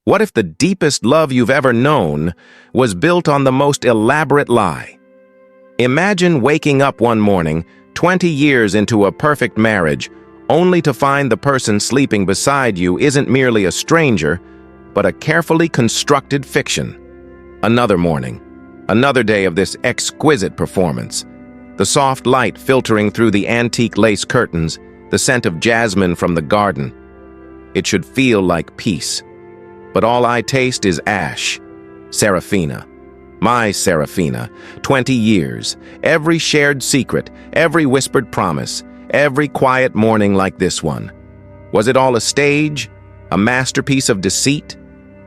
What if the deepest love you've ever known was built on the most elaborate lie? Imagine waking up one morning, 20 years into a perfect marriage, only to find the person sleeping beside you isn't merely a stranger, but a carefully constructed fiction. Another morning, another day of this exquisite performance. The soft light filtering through the antique lace curtains, the scent of jasmine from the garden. It should feel like peace. But all I taste is ash. Seraphina. My Seraphina. 20 years. Every shared secret, every whispered promise, every quiet morning like this one. Was it all a stage? A masterpiece of deceit?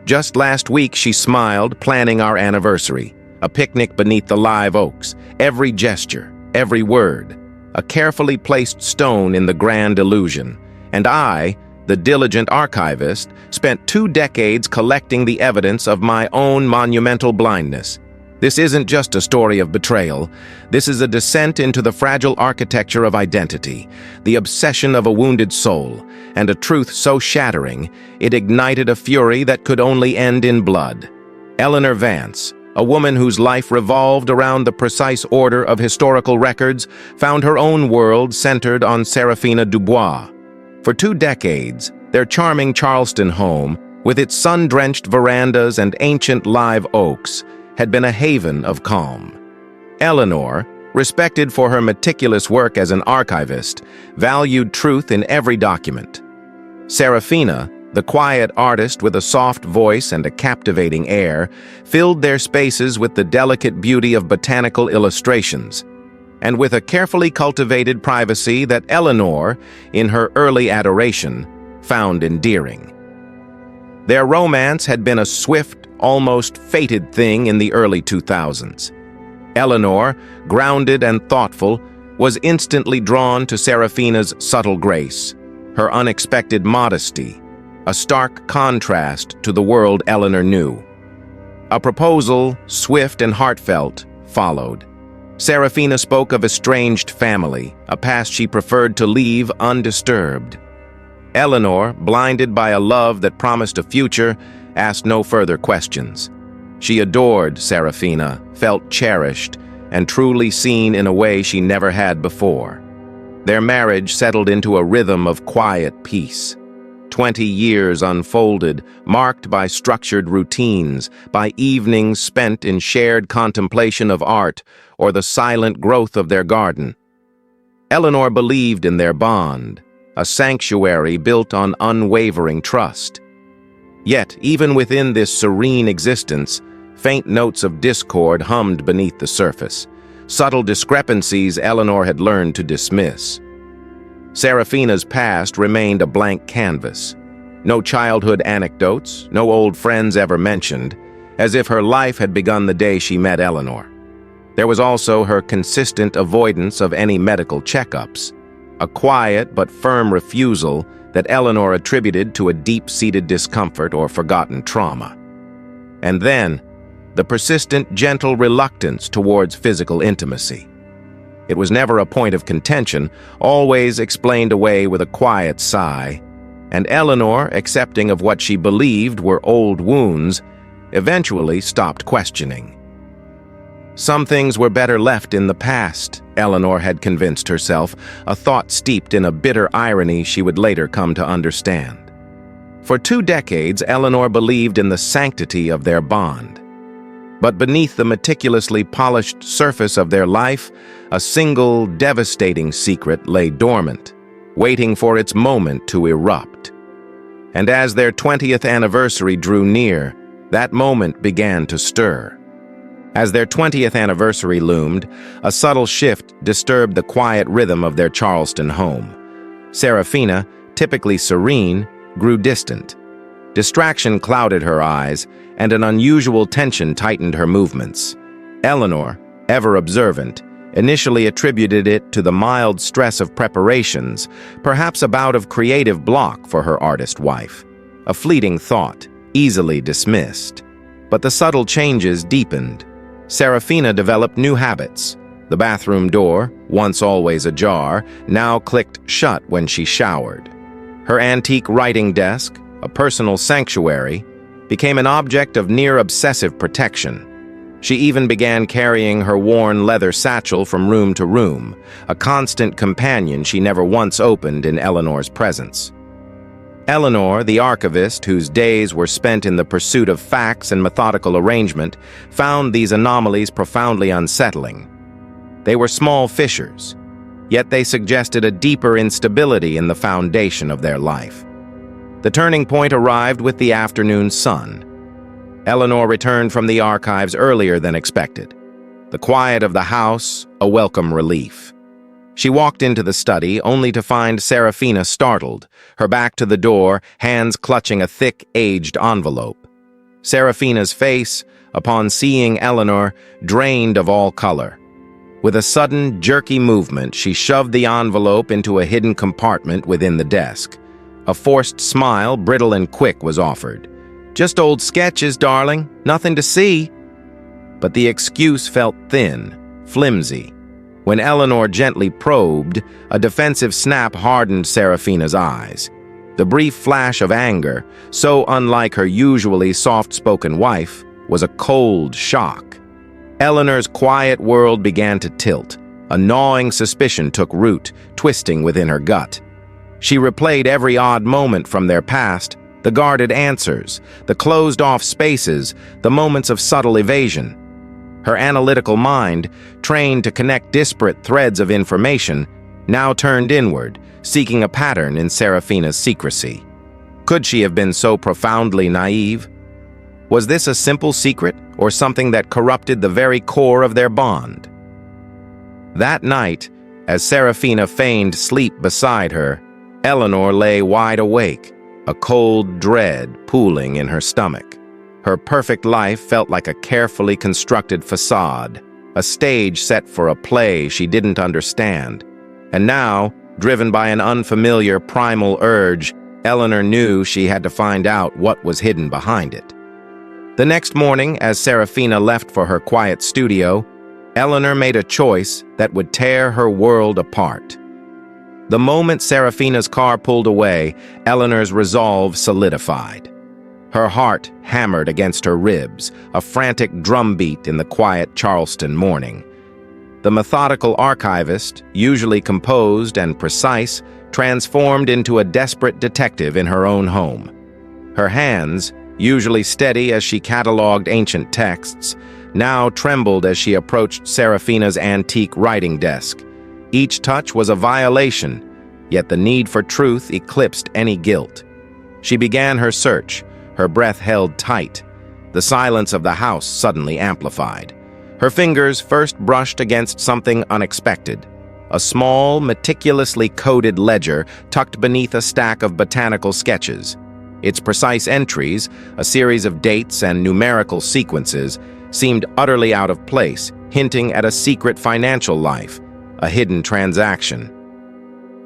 Just last week she smiled, planning our anniversary. A picnic beneath the live oaks. Every gesture, every word. A carefully placed stone in the grand illusion. And I, the diligent archivist, spent 2 decades collecting the evidence of my own monumental blindness. This isn't just a story of betrayal. This is a descent into the fragile architecture of identity, the obsession of a wounded soul, and a truth so shattering, it ignited a fury that could only end in blood. Eleanor Vance, a woman whose life revolved around the precise order of historical records, found her own world centered on Seraphina Dubois. For 2 decades, their charming Charleston home, with its sun-drenched verandas and ancient live oaks, had been a haven of calm. Eleanor, respected for her meticulous work as an archivist, valued truth in every document. Seraphina, the quiet artist with a soft voice and a captivating air, filled their spaces with the delicate beauty of botanical illustrations, and with a carefully cultivated privacy that Eleanor, in her early adoration, found endearing. Their romance had been a swift, almost fated thing in the early 2000s. Eleanor, grounded and thoughtful, was instantly drawn to Seraphina's subtle grace, her unexpected modesty, a stark contrast to the world Eleanor knew. A proposal, swift and heartfelt, followed. Seraphina spoke of estranged family, a past she preferred to leave undisturbed. Eleanor, blinded by a love that promised a future, asked no further questions. She adored Seraphina, felt cherished, and truly seen in a way she never had before. Their marriage settled into a rhythm of quiet peace. 20 years unfolded, marked by structured routines, by evenings spent in shared contemplation of art or the silent growth of their garden. Eleanor believed in their bond, a sanctuary built on unwavering trust. Yet, even within this serene existence, faint notes of discord hummed beneath the surface, subtle discrepancies Eleanor had learned to dismiss. Seraphina's past remained a blank canvas. No childhood anecdotes, no old friends ever mentioned, as if her life had begun the day she met Eleanor. There was also her consistent avoidance of any medical checkups, a quiet but firm refusal that Eleanor attributed to a deep-seated discomfort or forgotten trauma. And then, the persistent, gentle reluctance towards physical intimacy. It was never a point of contention, always explained away with a quiet sigh, and Eleanor, accepting of what she believed were old wounds, eventually stopped questioning. Some things were better left in the past, Eleanor had convinced herself, a thought steeped in a bitter irony she would later come to understand. For 2 decades, Eleanor believed in the sanctity of their bond. But beneath the meticulously polished surface of their life, a single, devastating secret lay dormant, waiting for its moment to erupt. And as their 20th anniversary drew near, that moment began to stir. As their 20th anniversary loomed, a subtle shift disturbed the quiet rhythm of their Charleston home. Seraphina, typically serene, grew distant. Distraction clouded her eyes, and an unusual tension tightened her movements. Eleanor, ever observant, initially attributed it to the mild stress of preparations, perhaps a bout of creative block for her artist wife. A fleeting thought, easily dismissed. But the subtle changes deepened. Seraphina developed new habits. The bathroom door, once always ajar, now clicked shut when she showered. Her antique writing desk, a personal sanctuary, became an object of near-obsessive protection. She even began carrying her worn leather satchel from room to room, a constant companion she never once opened in Eleanor's presence. Eleanor, the archivist, whose days were spent in the pursuit of facts and methodical arrangement, found these anomalies profoundly unsettling. They were small fissures, yet they suggested a deeper instability in the foundation of their life. The turning point arrived with the afternoon sun. Eleanor returned from the archives earlier than expected. The quiet of the house, a welcome relief. She walked into the study only to find Seraphina startled, her back to the door, hands clutching a thick, aged envelope. Seraphina's face, upon seeing Eleanor, drained of all color. With a sudden, jerky movement, she shoved the envelope into a hidden compartment within the desk. A forced smile, brittle and quick, was offered. "Just old sketches, darling. Nothing to see." But the excuse felt thin, flimsy. When Eleanor gently probed, a defensive snap hardened Seraphina's eyes. The brief flash of anger, so unlike her usually soft-spoken wife, was a cold shock. Eleanor's quiet world began to tilt. A gnawing suspicion took root, twisting within her gut. She replayed every odd moment from their past, the guarded answers, the closed-off spaces, the moments of subtle evasion. Her analytical mind, trained to connect disparate threads of information, now turned inward, seeking a pattern in Seraphina's secrecy. Could she have been so profoundly naive? Was this a simple secret, or something that corrupted the very core of their bond? That night, as Seraphina feigned sleep beside her, Eleanor lay wide awake, a cold dread pooling in her stomach. Her perfect life felt like a carefully constructed facade, a stage set for a play she didn't understand. And now, driven by an unfamiliar primal urge, Eleanor knew she had to find out what was hidden behind it. The next morning, as Seraphina left for her quiet studio, Eleanor made a choice that would tear her world apart. The moment Seraphina's car pulled away, Eleanor's resolve solidified. Her heart hammered against her ribs, a frantic drumbeat in the quiet Charleston morning. The methodical archivist, usually composed and precise, transformed into a desperate detective in her own home. Her hands, usually steady as she cataloged ancient texts, now trembled as she approached Seraphina's antique writing desk. Each touch was a violation, yet the need for truth eclipsed any guilt. She began her search, her breath held tight. The silence of the house suddenly amplified. Her fingers first brushed against something unexpected. A small, meticulously coded ledger tucked beneath a stack of botanical sketches. Its precise entries, a series of dates and numerical sequences, seemed utterly out of place, hinting at a secret financial life, a hidden transaction.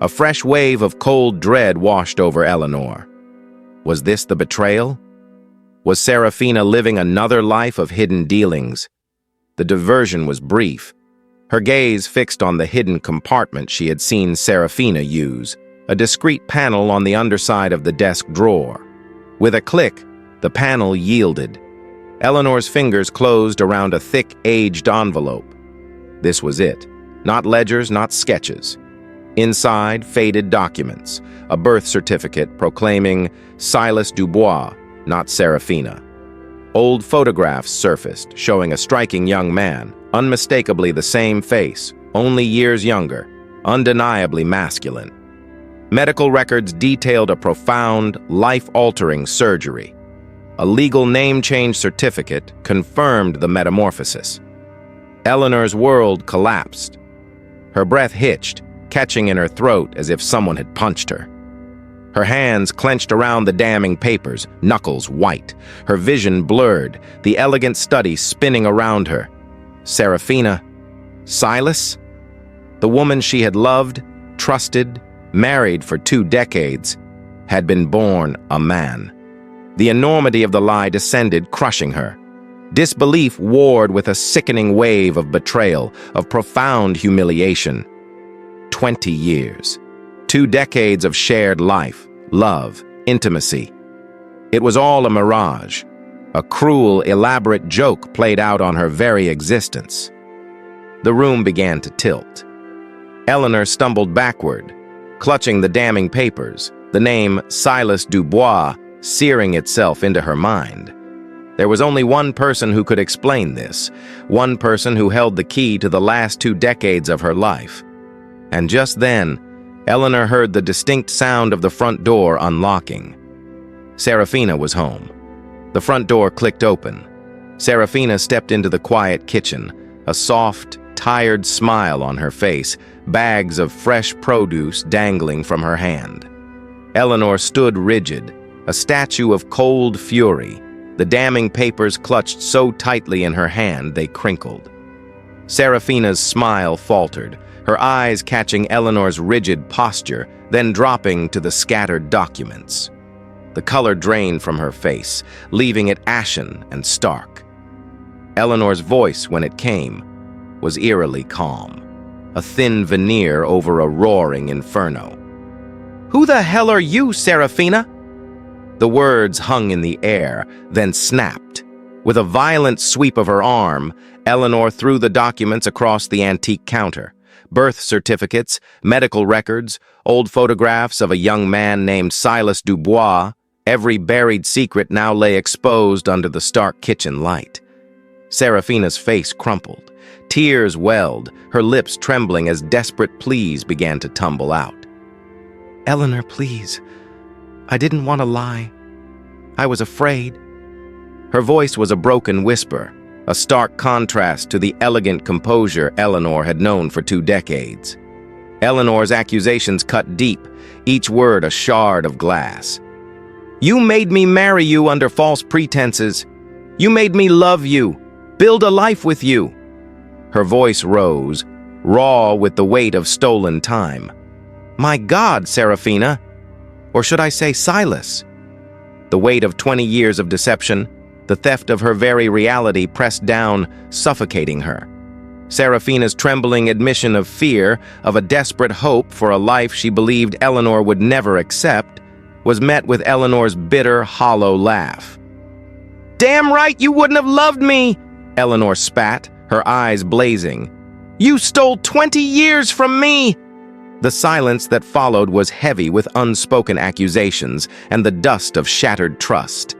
A fresh wave of cold dread washed over Eleanor. Was this the betrayal? Was Seraphina living another life of hidden dealings? The diversion was brief. Her gaze fixed on the hidden compartment she had seen Seraphina use, a discreet panel on the underside of the desk drawer. With a click, the panel yielded. Eleanor's fingers closed around a thick, aged envelope. This was it. Not ledgers, not sketches. Inside, faded documents, a birth certificate proclaiming Silas Dubois, not Seraphina. Old photographs surfaced, showing a striking young man, unmistakably the same face, only years younger, undeniably masculine. Medical records detailed a profound, life-altering surgery. A legal name change certificate confirmed the metamorphosis. Eleanor's world collapsed. Her breath hitched, catching in her throat as if someone had punched her. Her hands clenched around the damning papers, knuckles white. Her vision blurred, the elegant study spinning around her. Seraphina? Silas? The woman she had loved, trusted, married for 2 decades, had been born a man. The enormity of the lie descended, crushing her. Disbelief warred with a sickening wave of betrayal, of profound humiliation. 20 years. 2 decades of shared life, love, intimacy. It was all a mirage, A cruel, elaborate joke played out on her very existence. The room began to tilt. Eleanor stumbled backward, clutching the damning papers, the name Silas Dubois searing itself into her mind. There was only one person who could explain this, one person who held the key to the last 2 decades of her life. And just then, Eleanor heard the distinct sound of the front door unlocking. Seraphina was home. The front door clicked open. Seraphina stepped into the quiet kitchen, a soft, tired smile on her face, bags of fresh produce dangling from her hand. Eleanor stood rigid, a statue of cold fury, the damning papers clutched so tightly in her hand they crinkled. Seraphina's smile faltered, her eyes catching Eleanor's rigid posture, then dropping to the scattered documents. The color drained from her face, leaving it ashen and stark. Eleanor's voice, when it came, was eerily calm, a thin veneer over a roaring inferno. "Who the hell are you, Seraphina?" The words hung in the air, then snapped. With a violent sweep of her arm, Eleanor threw the documents across the antique counter. Birth certificates, medical records, old photographs of a young man named Silas Dubois, every buried secret now lay exposed under the stark kitchen light. Seraphina's face crumpled. Tears welled, her lips trembling as desperate pleas began to tumble out. "Eleanor, please. I didn't want to lie. I was afraid." Her voice was a broken whisper, a stark contrast to the elegant composure Eleanor had known for 2 decades. Eleanor's accusations cut deep, each word a shard of glass. "You made me marry you under false pretenses. You made me love you, build a life with you." Her voice rose, raw with the weight of stolen time. "My God, Seraphina! Or should I say Silas?" The weight of 20 years of deception, the theft of her very reality pressed down, suffocating her. Seraphina's trembling admission of fear, of a desperate hope for a life she believed Eleanor would never accept, was met with Eleanor's bitter, hollow laugh. "Damn right you wouldn't have loved me!" Eleanor spat, her eyes blazing. "You stole 20 years from me!" The silence that followed was heavy with unspoken accusations and the dust of shattered trust.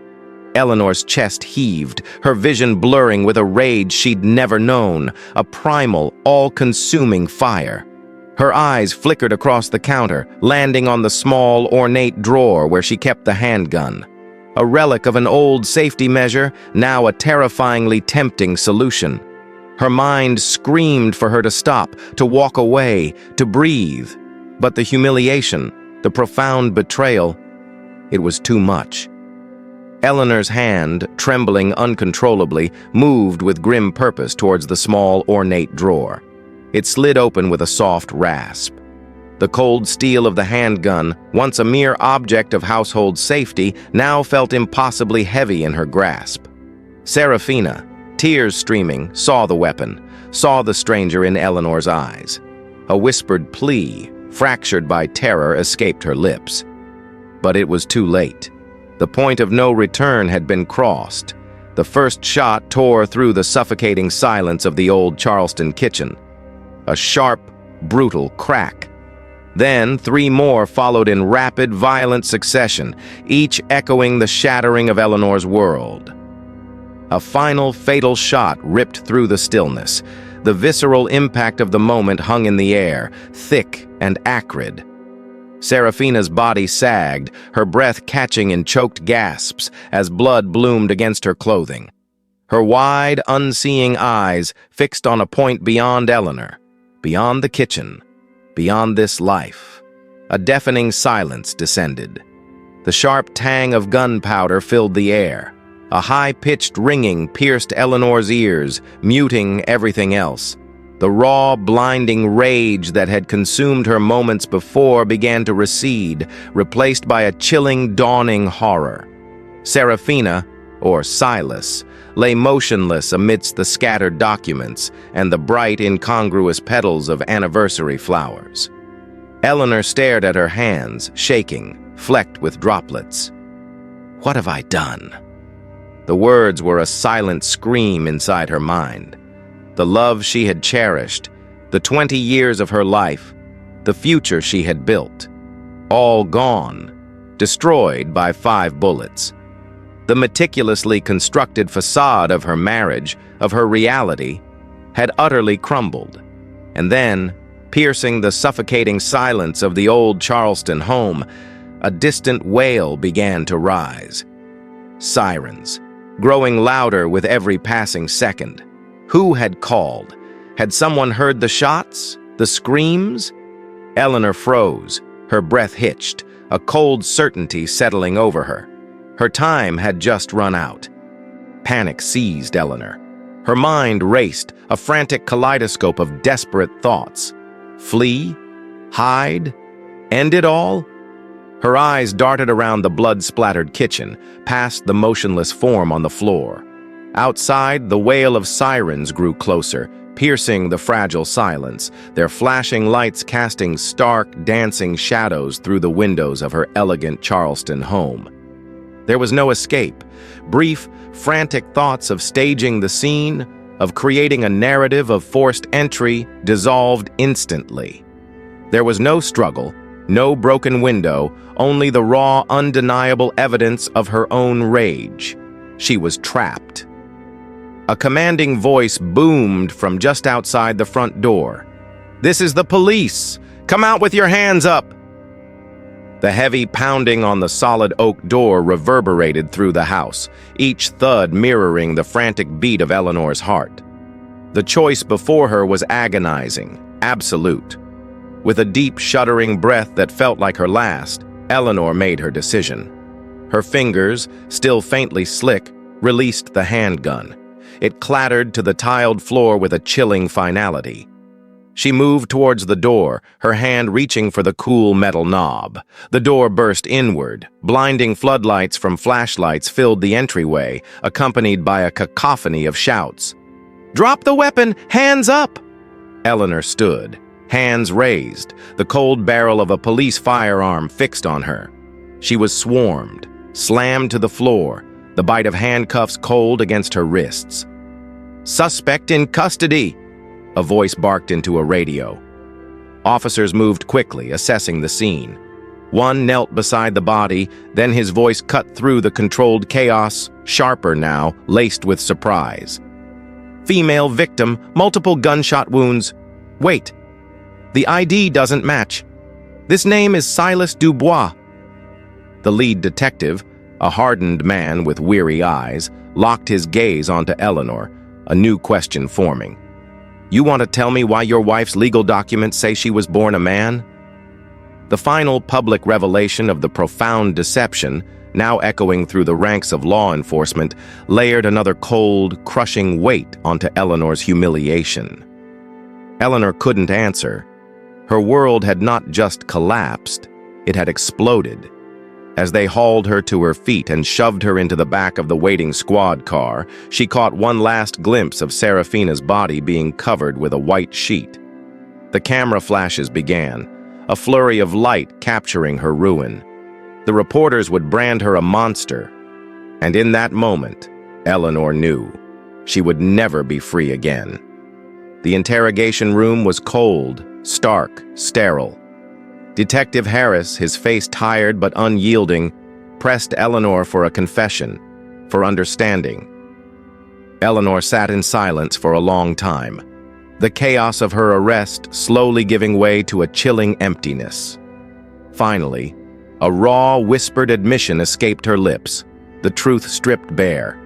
Eleanor's chest heaved, her vision blurring with a rage she'd never known, a primal, all-consuming fire. Her eyes flickered across the counter, landing on the small, ornate drawer where she kept the handgun. A relic of an old safety measure, now a terrifyingly tempting solution. Her mind screamed for her to stop, to walk away, to breathe. But the humiliation, the profound betrayal, it was too much. Eleanor's hand, trembling uncontrollably, moved with grim purpose towards the small, ornate drawer. It slid open with a soft rasp. The cold steel of the handgun, once a mere object of household safety, now felt impossibly heavy in her grasp. Seraphina, tears streaming, saw the weapon, saw the stranger in Eleanor's eyes. A whispered plea, fractured by terror, escaped her lips. But it was too late. The point of no return had been crossed. The first shot tore through the suffocating silence of the old Charleston kitchen. A sharp, brutal crack. Then 3 more followed in rapid, violent succession, each echoing the shattering of Eleanor's world. A final, fatal shot ripped through the stillness. The visceral impact of the moment hung in the air, thick and acrid. Seraphina's body sagged, her breath catching in choked gasps as blood bloomed against her clothing. Her wide, unseeing eyes fixed on a point beyond Eleanor, beyond the kitchen, beyond this life. A deafening silence descended. The sharp tang of gunpowder filled the air. A high-pitched ringing pierced Eleanor's ears, muting everything else. The raw, blinding rage that had consumed her moments before began to recede, replaced by a chilling, dawning horror. Seraphina, or Silas, lay motionless amidst the scattered documents and the bright, incongruous petals of anniversary flowers. Eleanor stared at her hands, shaking, flecked with droplets. "What have I done?" The words were a silent scream inside her mind. The love she had cherished, the 20 years of her life, the future she had built, all gone, destroyed by 5 bullets. The meticulously constructed facade of her marriage, of her reality, had utterly crumbled. And then, piercing the suffocating silence of the old Charleston home, a distant wail began to rise. Sirens, growing louder with every passing second. Who had called? Had someone heard the shots? The screams? Eleanor froze, her breath hitched, a cold certainty settling over her. Her time had just run out. Panic seized Eleanor. Her mind raced, a frantic kaleidoscope of desperate thoughts. Flee? Hide? End it all? Her eyes darted around the blood-splattered kitchen, past the motionless form on the floor. Outside, the wail of sirens grew closer, piercing the fragile silence, their flashing lights casting stark, dancing shadows through the windows of her elegant Charleston home. There was no escape. Brief, frantic thoughts of staging the scene, of creating a narrative of forced entry, dissolved instantly. There was no struggle, no broken window, only the raw, undeniable evidence of her own rage. She was trapped. A commanding voice boomed from just outside the front door. "This is the police! Come out with your hands up!" The heavy pounding on the solid oak door reverberated through the house, each thud mirroring the frantic beat of Eleanor's heart. The choice before her was agonizing, absolute. With a deep, shuddering breath that felt like her last, Eleanor made her decision. Her fingers, still faintly slick, released the handgun. It clattered to the tiled floor with a chilling finality. She moved towards the door, her hand reaching for the cool metal knob. The door burst inward. Blinding floodlights from flashlights filled the entryway, accompanied by a cacophony of shouts. "Drop the weapon! Hands up!" Eleanor stood, hands raised, the cold barrel of a police firearm fixed on her. She was swarmed, slammed to the floor, the bite of handcuffs cold against her wrists. "Suspect in custody!" a voice barked into a radio. Officers moved quickly, assessing the scene. One knelt beside the body, then his voice cut through the controlled chaos, sharper now, laced with surprise. "Female victim, multiple gunshot wounds. Wait, the ID doesn't match. This name is Silas Dubois." The lead detective, a hardened man with weary eyes, locked his gaze onto Eleanor, a new question forming. "You want to tell me why your wife's legal documents say she was born a man?" The final public revelation of the profound deception, now echoing through the ranks of law enforcement, layered another cold, crushing weight onto Eleanor's humiliation. Eleanor couldn't answer. Her world had not just collapsed, it had exploded. As they hauled her to her feet and shoved her into the back of the waiting squad car, she caught one last glimpse of Seraphina's body being covered with a white sheet. The camera flashes began, a flurry of light capturing her ruin. The reporters would brand her a monster, and in that moment, Eleanor knew she would never be free again. The interrogation room was cold, stark, sterile. Detective Harris, his face tired but unyielding, pressed Eleanor for a confession, for understanding. Eleanor sat in silence for a long time, the chaos of her arrest slowly giving way to a chilling emptiness. Finally, a raw, whispered admission escaped her lips, the truth stripped bare.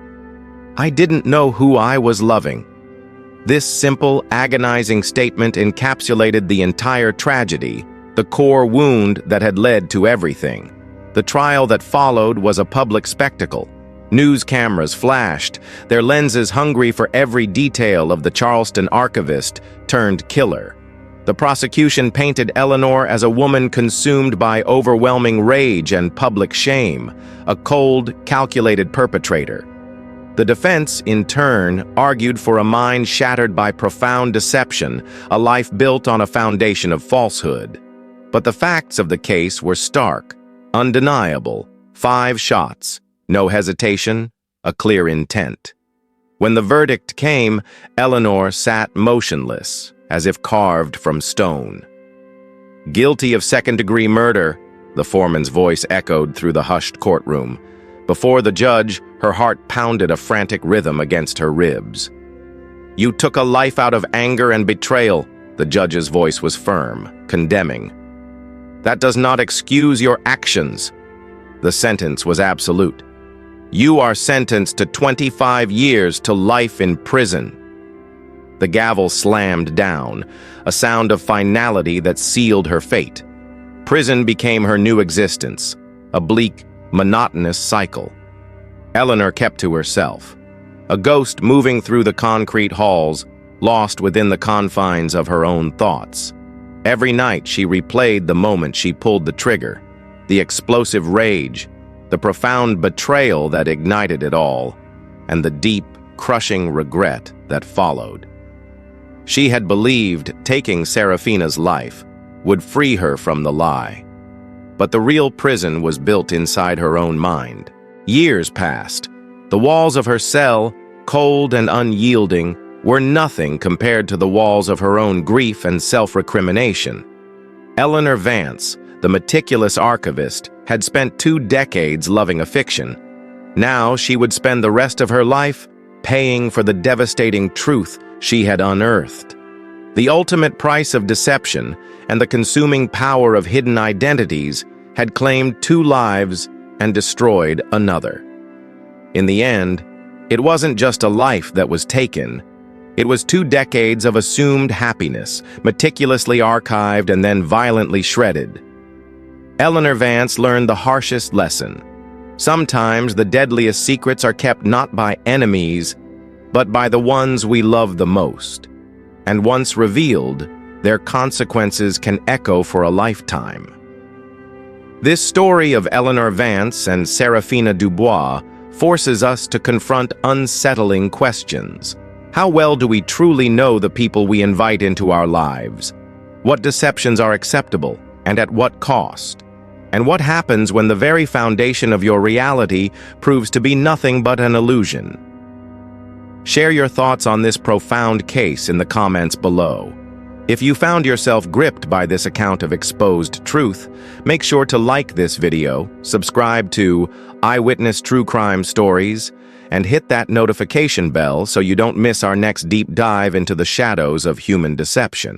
"I didn't know who I was loving." This simple, agonizing statement encapsulated the entire tragedy, the core wound that had led to everything. The trial that followed was a public spectacle. News cameras flashed, their lenses hungry for every detail of the Charleston archivist turned killer. The prosecution painted Eleanor as a woman consumed by overwhelming rage and public shame, a cold, calculated perpetrator. The defense, in turn, argued for a mind shattered by profound deception, a life built on a foundation of falsehood. But the facts of the case were stark, undeniable. 5 shots, no hesitation, a clear intent. When the verdict came, Eleanor sat motionless, as if carved from stone. "Guilty of second-degree murder," the foreman's voice echoed through the hushed courtroom. Before the judge, her heart pounded a frantic rhythm against her ribs. "You took a life out of anger and betrayal," the judge's voice was firm, condemning. "That does not excuse your actions." The sentence was absolute. "You are sentenced to 25 years to life in prison." The gavel slammed down, a sound of finality that sealed her fate. Prison became her new existence, a bleak, monotonous cycle. Eleanor kept to herself, a ghost moving through the concrete halls, lost within the confines of her own thoughts. Every night she replayed the moment she pulled the trigger, the explosive rage, the profound betrayal that ignited it all, and the deep, crushing regret that followed. She had believed taking Seraphina's life would free her from the lie. But the real prison was built inside her own mind. Years passed. The walls of her cell, cold and unyielding, were nothing compared to the walls of her own grief and self-recrimination. Eleanor Vance, the meticulous archivist, had spent 2 decades loving a fiction. Now she would spend the rest of her life paying for the devastating truth she had unearthed. The ultimate price of deception and the consuming power of hidden identities had claimed 2 lives and destroyed another. In the end, it wasn't just a life that was taken. It was 2 decades of assumed happiness, meticulously archived and then violently shredded. Eleanor Vance learned the harshest lesson. Sometimes the deadliest secrets are kept not by enemies, but by the ones we love the most. And once revealed, their consequences can echo for a lifetime. This story of Eleanor Vance and Seraphina Dubois forces us to confront unsettling questions. How well do we truly know the people we invite into our lives? What deceptions are acceptable, and at what cost? And what happens when the very foundation of your reality proves to be nothing but an illusion? Share your thoughts on this profound case in the comments below. If you found yourself gripped by this account of exposed truth, make sure to like this video, subscribe to Eyewitness True Crime Stories, and hit that notification bell so you don't miss our next deep dive into the shadows of human deception.